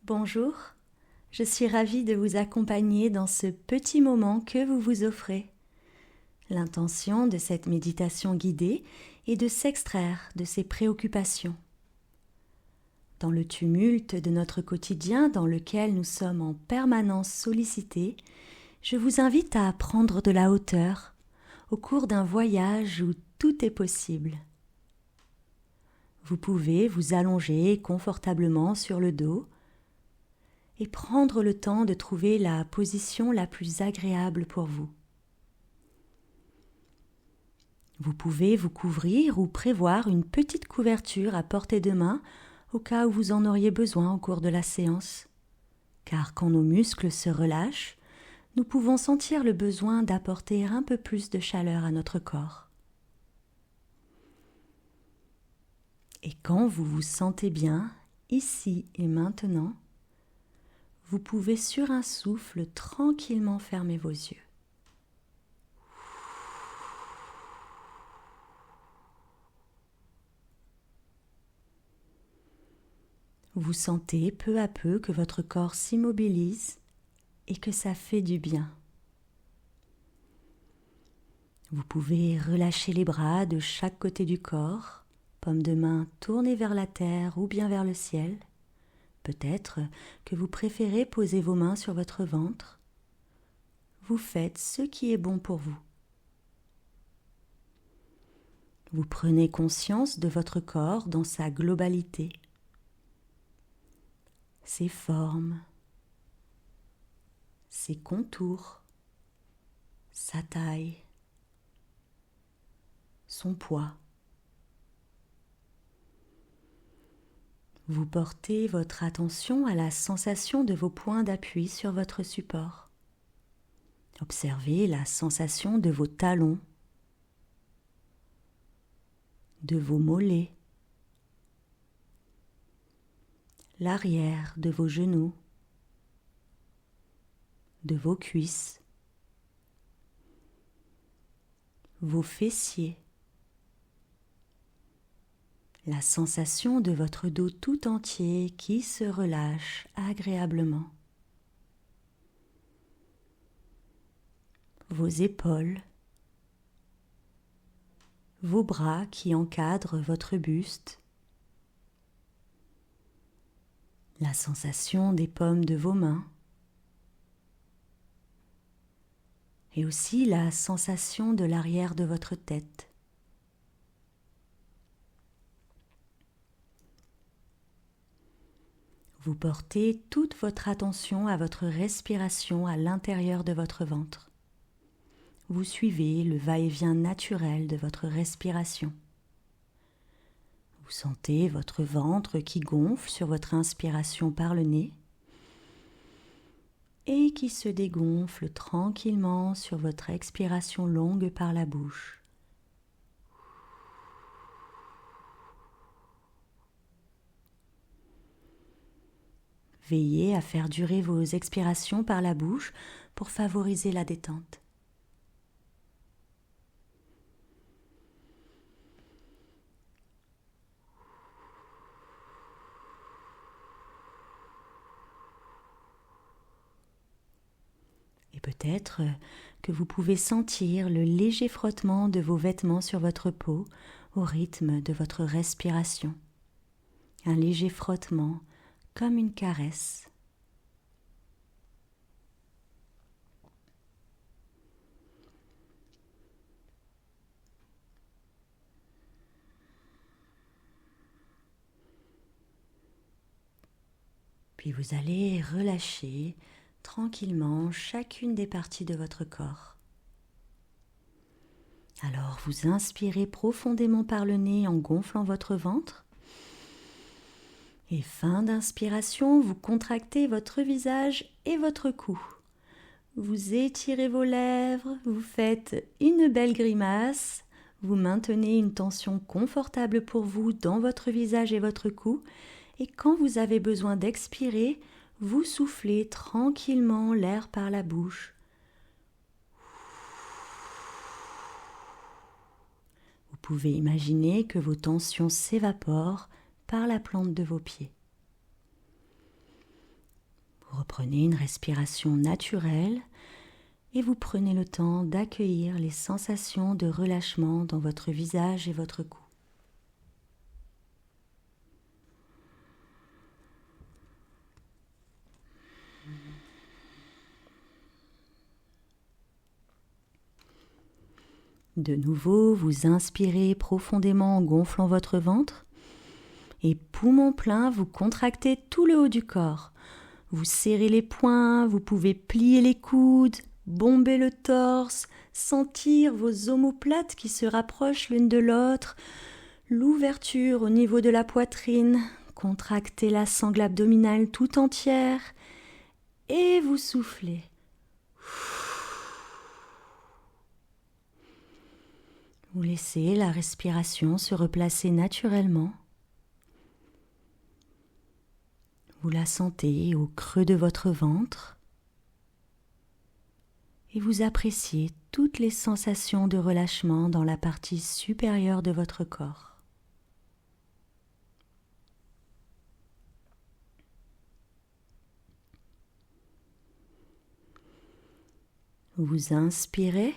Bonjour, je suis ravie de vous accompagner dans ce petit moment que vous vous offrez. L'intention de cette méditation guidée est de s'extraire de ses préoccupations. Dans le tumulte de notre quotidien dans lequel nous sommes en permanence sollicités, je vous invite à prendre de la hauteur au cours d'un voyage où tout est possible. Vous pouvez vous allonger confortablement sur le dos et prendre le temps de trouver la position la plus agréable pour vous. Vous pouvez vous couvrir ou prévoir une petite couverture à portée de main au cas où vous en auriez besoin au cours de la séance. Car quand nos muscles se relâchent, nous pouvons sentir le besoin d'apporter un peu plus de chaleur à notre corps. Et quand vous vous sentez bien, ici et maintenant, vous pouvez sur un souffle tranquillement fermer vos yeux. Vous sentez peu à peu que votre corps s'immobilise et que ça fait du bien. Vous pouvez relâcher les bras de chaque côté du corps, paume de main tournée vers la terre ou bien vers le ciel. Peut-être que vous préférez poser vos mains sur votre ventre. Vous faites ce qui est bon pour vous. Vous prenez conscience de votre corps dans sa globalité, ses formes, ses contours, sa taille, son poids. Vous portez votre attention à la sensation de vos points d'appui sur votre support. Observez la sensation de vos talons, de vos mollets, l'arrière de vos genoux, de vos cuisses, vos fessiers, la sensation de votre dos tout entier qui se relâche agréablement, vos épaules, vos bras qui encadrent votre buste, la sensation des paumes de vos mains et aussi la sensation de l'arrière de votre tête. Vous portez toute votre attention à votre respiration à l'intérieur de votre ventre. Vous suivez le va-et-vient naturel de votre respiration. Vous sentez votre ventre qui gonfle sur votre inspiration par le nez et qui se dégonfle tranquillement sur votre expiration longue par la bouche. Veillez à faire durer vos expirations par la bouche pour favoriser la détente. Et peut-être que vous pouvez sentir le léger frottement de vos vêtements sur votre peau au rythme de votre respiration. Un léger frottement comme une caresse. Puis vous allez relâcher tranquillement chacune des parties de votre corps. Alors vous inspirez profondément par le nez en gonflant votre ventre. Et fin d'inspiration, vous contractez votre visage et votre cou. Vous étirez vos lèvres, vous faites une belle grimace, vous maintenez une tension confortable pour vous dans votre visage et votre cou. Et quand vous avez besoin d'expirer, vous soufflez tranquillement l'air par la bouche. Vous pouvez imaginer que vos tensions s'évaporent par la plante de vos pieds. Vous reprenez une respiration naturelle et vous prenez le temps d'accueillir les sensations de relâchement dans votre visage et votre cou. De nouveau, vous inspirez profondément en gonflant votre ventre et poumon plein, vous contractez tout le haut du corps. Vous serrez les poings, vous pouvez plier les coudes, bomber le torse, sentir vos omoplates qui se rapprochent l'une de l'autre, l'ouverture au niveau de la poitrine, contractez la sangle abdominale tout entière et vous soufflez. Vous laissez la respiration se replacer naturellement. Vous la sentez au creux de votre ventre et vous appréciez toutes les sensations de relâchement dans la partie supérieure de votre corps. Vous inspirez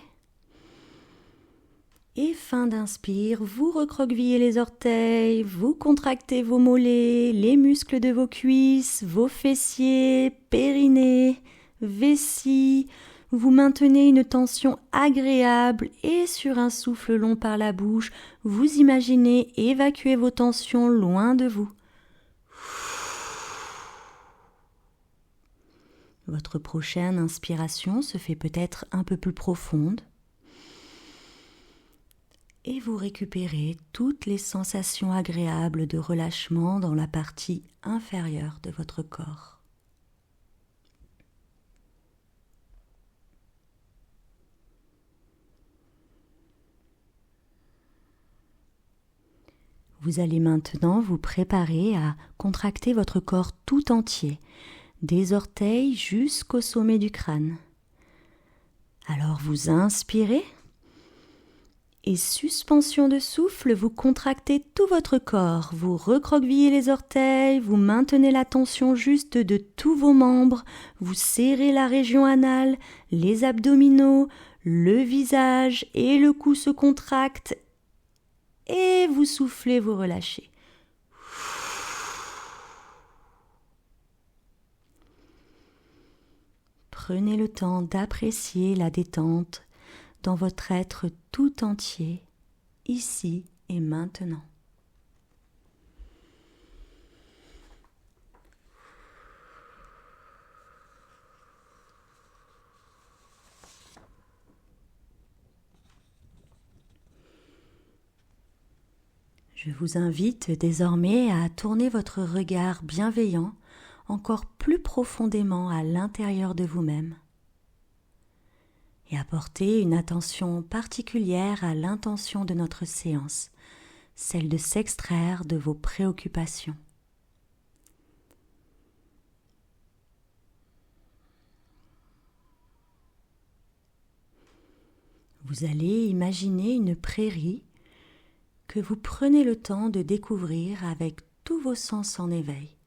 et fin d'inspire, vous recroquevillez les orteils, vous contractez vos mollets, les muscles de vos cuisses, vos fessiers, périnée, vessie. Vous maintenez une tension agréable et sur un souffle long par la bouche, vous imaginez évacuer vos tensions loin de vous. Votre prochaine inspiration se fait peut-être un peu plus profonde. Et vous récupérez toutes les sensations agréables de relâchement dans la partie inférieure de votre corps. Vous allez maintenant vous préparer à contracter votre corps tout entier, des orteils jusqu'au sommet du crâne. Alors vous inspirez. Et suspension de souffle, vous contractez tout votre corps, vous recroquevillez les orteils, vous maintenez la tension juste de tous vos membres, vous serrez la région anale, les abdominaux, le visage et le cou se contractent et vous soufflez, vous relâchez. Prenez le temps d'apprécier la détente dans votre être tout entier, ici et maintenant. Je vous invite désormais à tourner votre regard bienveillant encore plus profondément à l'intérieur de vous-même et à porter une attention particulière à l'intention de notre séance, celle de s'extraire de vos préoccupations. Vous allez imaginer une prairie que vous prenez le temps de découvrir avec tous vos sens en éveil.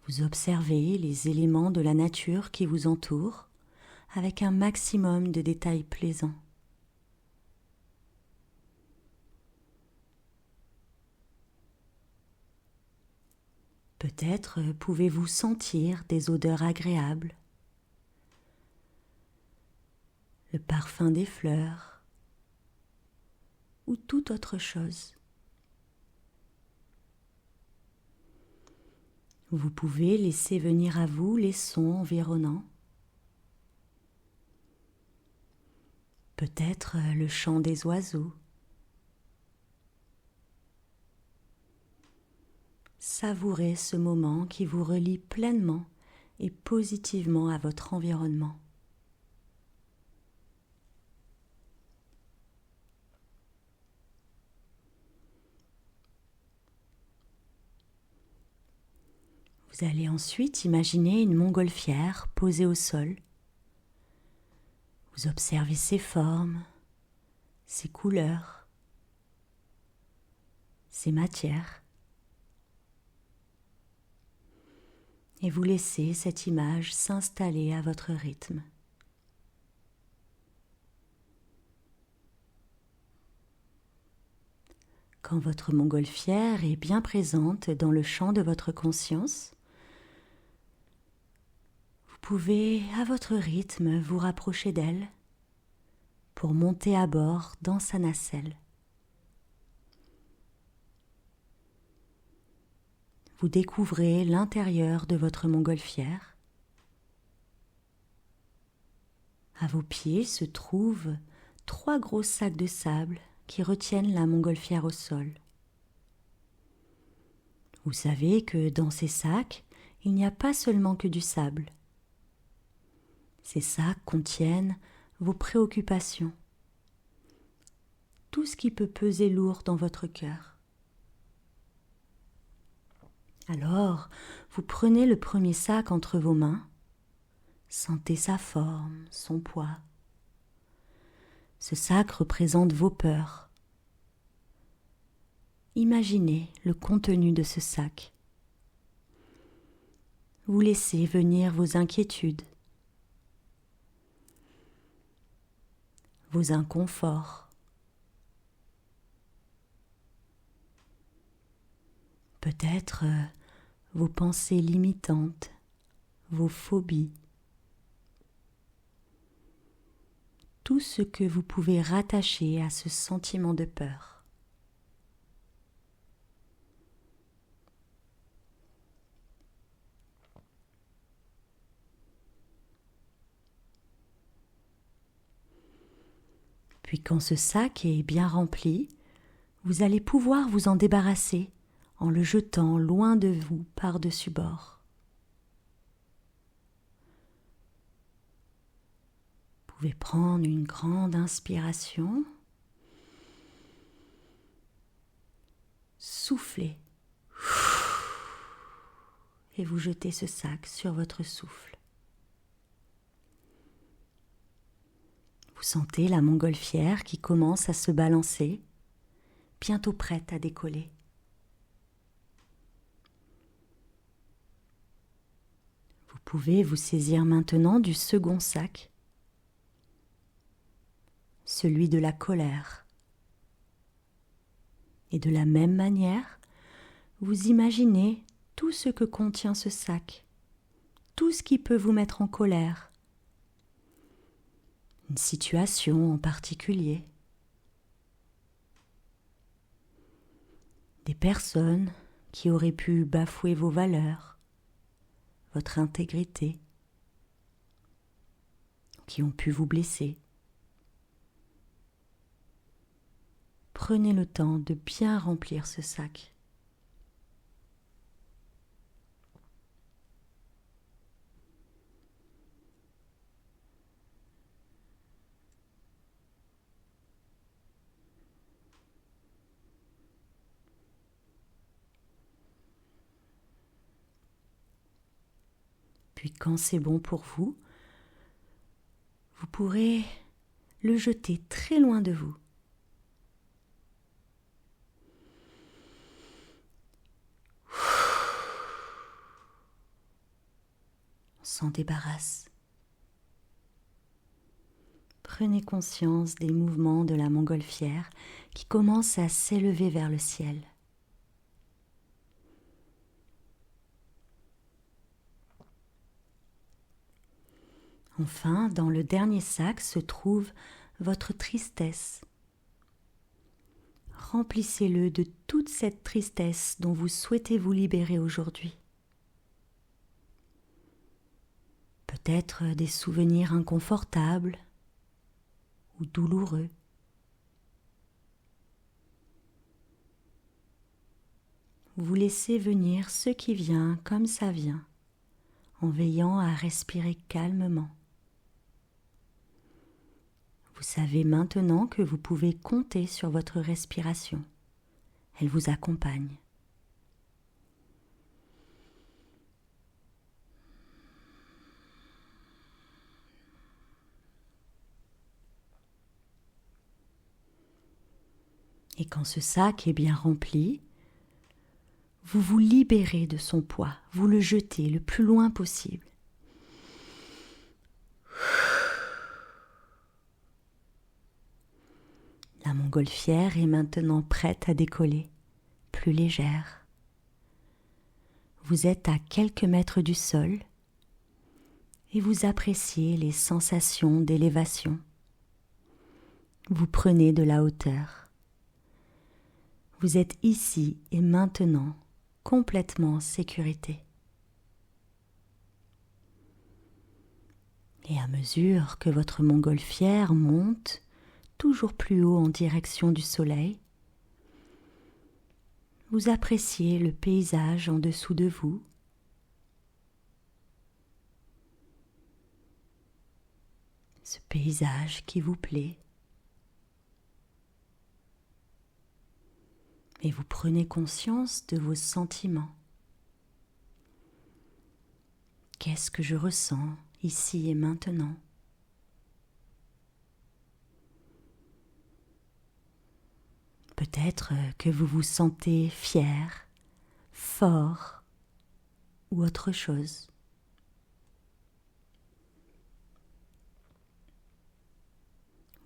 Vous observez les éléments de la nature qui vous entourent avec un maximum de détails plaisants. Peut-être pouvez-vous sentir des odeurs agréables, le parfum des fleurs ou toute autre chose. Vous pouvez laisser venir à vous les sons environnants. Peut-être le chant des oiseaux. Savourez ce moment qui vous relie pleinement et positivement à votre environnement. Vous allez ensuite imaginer une montgolfière posée au sol. Vous observez ses formes, ses couleurs, ses matières. et vous laissez cette image s'installer à votre rythme. Quand votre montgolfière est bien présente dans le champ de votre conscience, vous pouvez à votre rythme vous rapprocher d'elle pour monter à bord dans sa nacelle. Vous découvrez l'intérieur de votre montgolfière. À vos pieds se trouvent 3 gros sacs de sable qui retiennent la montgolfière au sol. Vous savez que dans ces sacs, il n'y a pas seulement que du sable. Ces sacs contiennent vos préoccupations, tout ce qui peut peser lourd dans votre cœur. Alors, vous prenez le premier sac entre vos mains, sentez sa forme, son poids. Ce sac représente vos peurs. Imaginez le contenu de ce sac. Vous laissez venir vos inquiétudes, vos inconforts, peut-être vos pensées limitantes, vos phobies, tout ce que vous pouvez rattacher à ce sentiment de peur. Puis quand ce sac est bien rempli, vous allez pouvoir vous en débarrasser en le jetant loin de vous par-dessus bord. Vous pouvez prendre une grande inspiration, souffler et vous jetez ce sac sur votre souffle. Vous sentez la montgolfière qui commence à se balancer, bientôt prête à décoller. Vous pouvez vous saisir maintenant du second sac, celui de la colère. Et de la même manière, vous imaginez tout ce que contient ce sac, tout ce qui peut vous mettre en colère, une situation en particulier, des personnes qui auraient pu bafouer vos valeurs, votre intégrité, qui ont pu vous blesser. Prenez le temps de bien remplir ce sac. Puis quand c'est bon pour vous, vous pourrez le jeter très loin de vous. On s'en débarrasse. Prenez conscience des mouvements de la montgolfière qui commencent à s'élever vers le ciel. Enfin, dans le dernier sac se trouve votre tristesse. Remplissez-le de toute cette tristesse dont vous souhaitez vous libérer aujourd'hui. Peut-être des souvenirs inconfortables ou douloureux. Vous laissez venir ce qui vient comme ça vient, en veillant à respirer calmement. Vous savez maintenant que vous pouvez compter sur votre respiration. Elle vous accompagne. Et quand ce sac est bien rempli, Vous vous libérez de son poids, vous le jetez le plus loin possible. La montgolfière est maintenant prête à décoller, plus légère. Vous êtes à quelques mètres du sol et vous appréciez les sensations d'élévation. Vous prenez de la hauteur. Vous êtes ici et maintenant complètement en sécurité. Et à mesure que votre montgolfière monte toujours plus haut en direction du soleil, vous appréciez le paysage en dessous de vous. Ce paysage qui vous plaît. Et vous prenez conscience de vos sentiments. Qu'est-ce que je ressens ici et maintenant ? Peut-être que vous vous sentez fier, fort ou autre chose.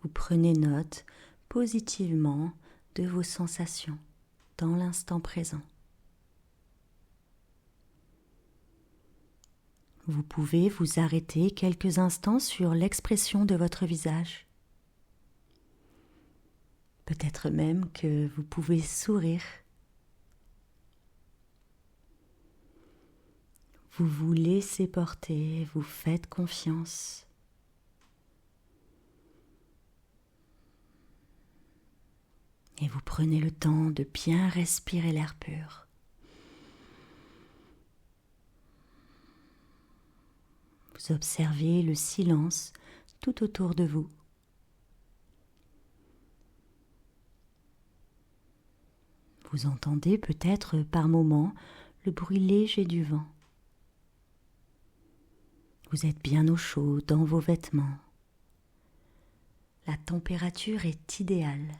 Vous prenez note positivement de vos sensations dans l'instant présent. Vous pouvez vous arrêter quelques instants sur l'expression de votre visage. Peut-être même que vous pouvez sourire. Vous vous laissez porter, vous faites confiance. Et vous prenez le temps de bien respirer l'air pur. Vous observez le silence tout autour de vous. Vous entendez peut-être par moments le bruit léger du vent. Vous êtes bien au chaud dans vos vêtements. La température est idéale.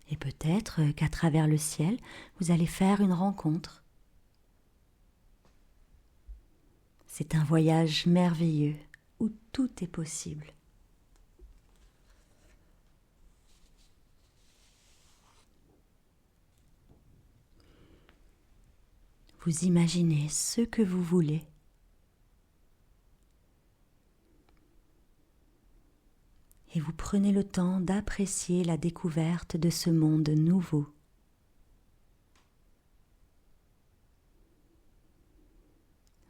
Et peut-être qu'à travers le ciel, vous allez faire une rencontre. C'est un voyage merveilleux où tout est possible. Vous imaginez ce que vous voulez. Et vous prenez le temps d'apprécier la découverte de ce monde nouveau.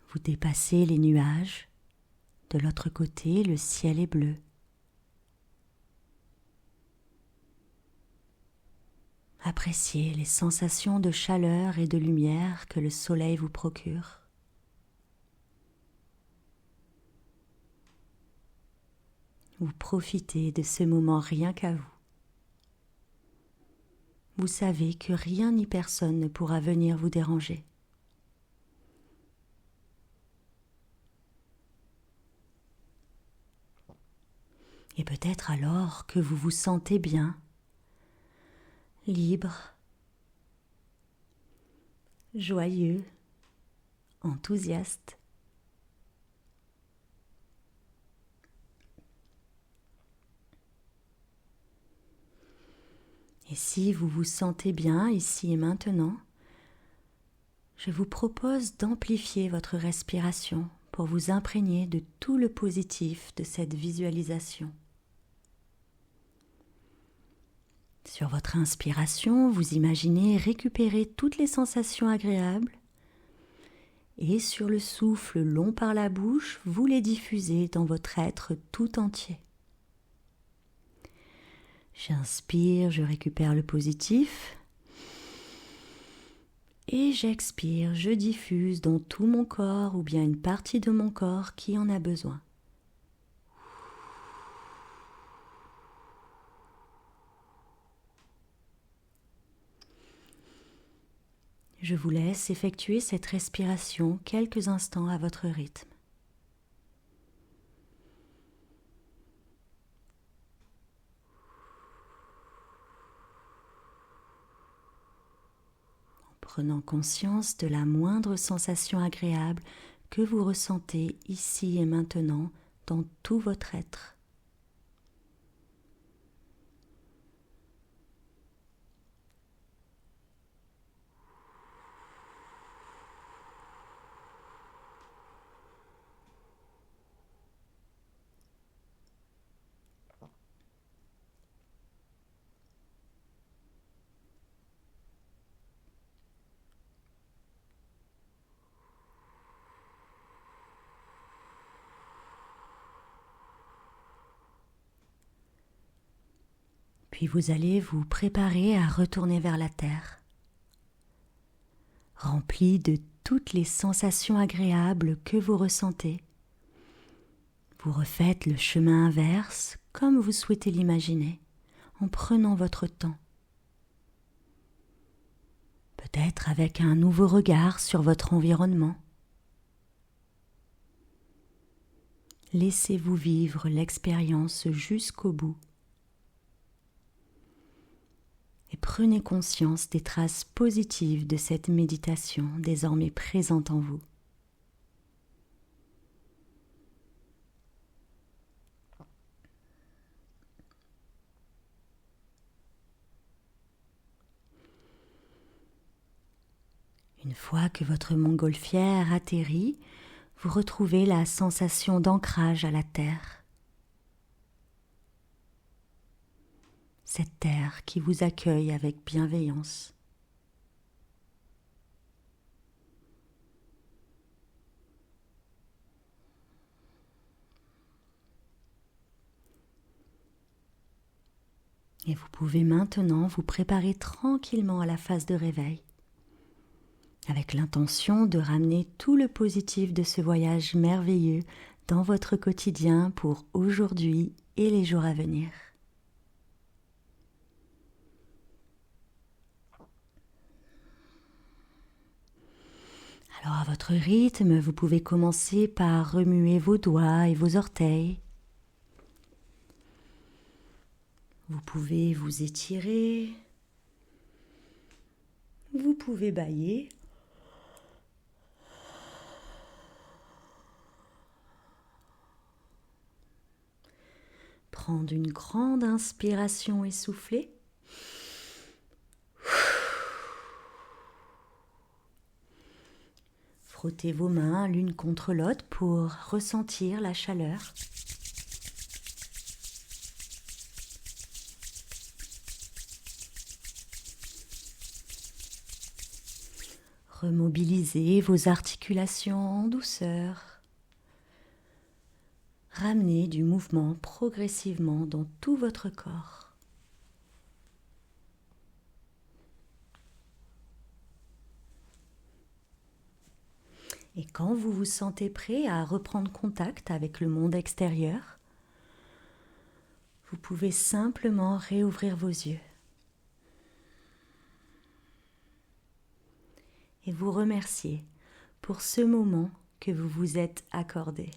Vous dépassez les nuages. De l'autre côté, le ciel est bleu. Appréciez les sensations de chaleur et de lumière que le soleil vous procure. Vous profitez de ce moment rien qu'à vous. Vous savez que rien ni personne ne pourra venir vous déranger. Et peut-être alors que vous vous sentez bien, libre, joyeux, enthousiaste. Et si vous vous sentez bien ici et maintenant, je vous propose d'amplifier votre respiration pour vous imprégner de tout le positif de cette visualisation. Sur votre inspiration, vous imaginez récupérer toutes les sensations agréables et sur le souffle long par la bouche, vous les diffusez dans votre être tout entier. J'inspire, je récupère le positif et j'expire, je diffuse dans tout mon corps ou bien une partie de mon corps qui en a besoin. Je vous laisse effectuer cette respiration quelques instants à votre rythme. prenant conscience de la moindre sensation agréable que vous ressentez ici et maintenant dans tout votre être. Puis vous allez vous préparer à retourner vers la terre, rempli de toutes les sensations agréables que vous ressentez. Vous refaites le chemin inverse comme vous souhaitez l'imaginer, en prenant votre temps. Peut-être avec un nouveau regard sur votre environnement. Laissez-vous vivre l'expérience jusqu'au bout. Et prenez conscience des traces positives de cette méditation désormais présente en vous. Une fois que votre montgolfière atterrit, vous retrouvez la sensation d'ancrage à la terre. Cette terre qui vous accueille avec bienveillance. Et vous pouvez maintenant vous préparer tranquillement à la phase de réveil, avec l'intention de ramener tout le positif de ce voyage merveilleux dans votre quotidien pour aujourd'hui et les jours à venir. Alors à votre rythme, vous pouvez commencer par remuer vos doigts et vos orteils. Vous pouvez vous étirer. Vous pouvez bâiller. Prendre une grande inspiration et souffler. Frottez vos mains l'une contre l'autre pour ressentir la chaleur. Remobilisez vos articulations en douceur. Ramenez du mouvement progressivement dans tout votre corps. Et quand vous vous sentez prêt à reprendre contact avec le monde extérieur, vous pouvez simplement réouvrir vos yeux et vous remercier pour ce moment que vous vous êtes accordé.